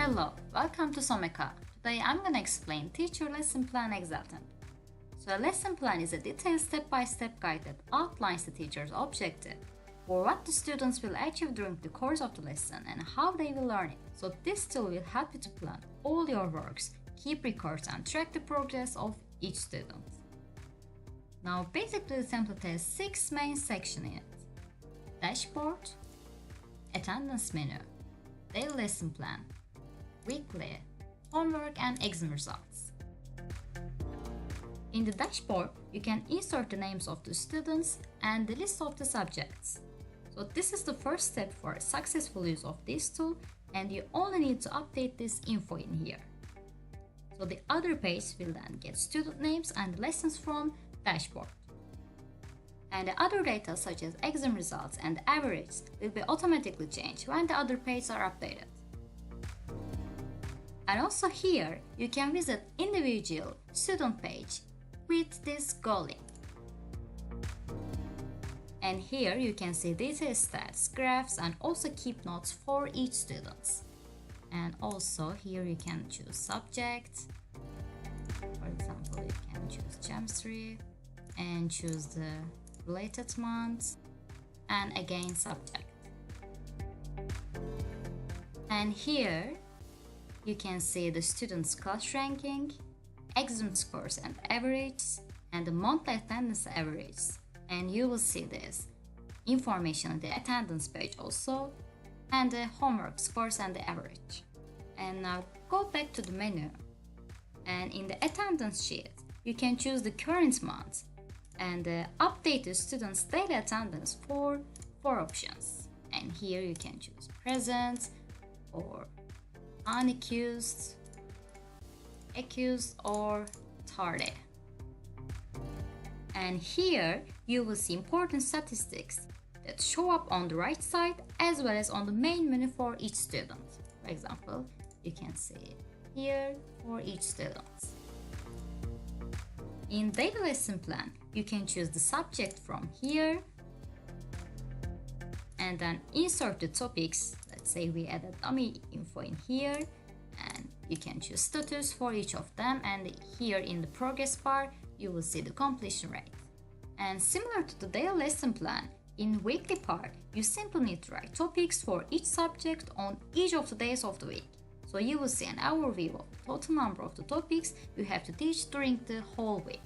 Hello, welcome to Someka. Today I'm gonna explain Teach Your Lesson Plan Excel template. So a lesson plan is a detailed step-by-step guide that outlines the teacher's objective for what the students will achieve during the course of the lesson and how they will learn it. So this tool will help you to plan all your works, keep records and track the progress of each student. Now basically the template has 6 main sections in it: dashboard, attendance menu, daily lesson plan, weekly, homework and exam results. In the dashboard, you can insert the names of the students and the list of the subjects. So this is the first step for a successful use of this tool, and you only need to update this info in here. So the other page will then get student names and lessons from dashboard. And the other data such as exam results and average will be automatically changed when the other pages are updated. And also here, you can visit individual student page with this goal link. And here you can see detailed stats, graphs, and also keep notes for each student. And also here you can choose subject. For example, you can choose chemistry and choose the related months and again subject. And here you can see the students' class ranking, exam scores and average, and the monthly attendance average. And you will see this information on the attendance page also, and the homework scores and the average. And now go back to the menu, and in the attendance sheet you can choose the current month and update the students' daily attendance for 4 options. And here you can choose present or unaccused, accused or tardy. And here you will see important statistics that show up on the right side as well as on the main menu for each student. For example, you can see here for each student. In daily lesson plan, you can choose the subject from here and then insert the topics. Let's say we added dummy info in here, and you can choose status for each of them, and here in the progress bar you will see the completion rate. And similar to the daily lesson plan, in weekly part you simply need to write topics for each subject on each of the days of the week. So you will see an overview of the total number of the topics you have to teach during the whole week.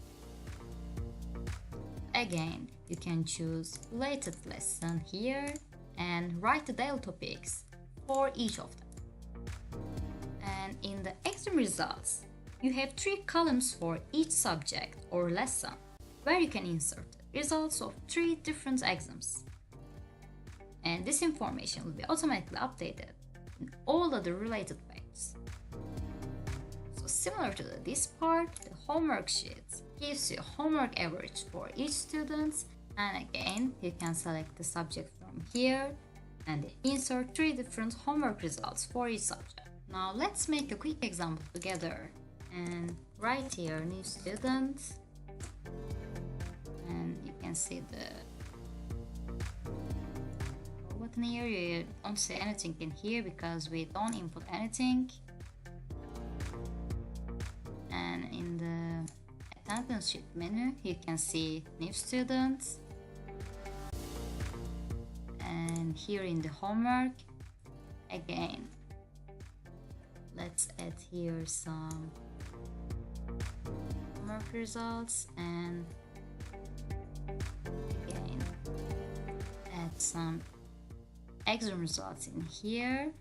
Again, you can choose related lesson here and write the daily topics for each of them. And in the exam results, you have 3 columns for each subject or lesson where you can insert the results of 3 different exams. And this information will be automatically updated in all other related pages. So similar to this part, the homework sheet gives you homework average for each student, and again you can select the subject from here and insert 3 different homework results for each subject. Now let's make a quick example together, and right here new student, and you can see the button here. You don't see anything in here because we don't input anything. And in the attendance sheet menu you can see new students, and here in the homework again let's add here some homework results, and again add some exam results in here.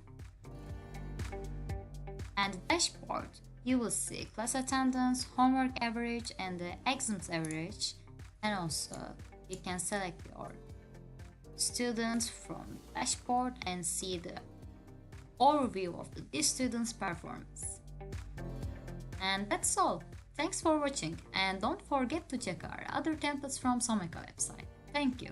And the dashboard you will see class attendance, homework average and the exams average, and also you can select your students from dashboard and see the overview of this student's performance. And that's all. Thanks for watching, and don't forget to check our other templates from Someka website. Thank you.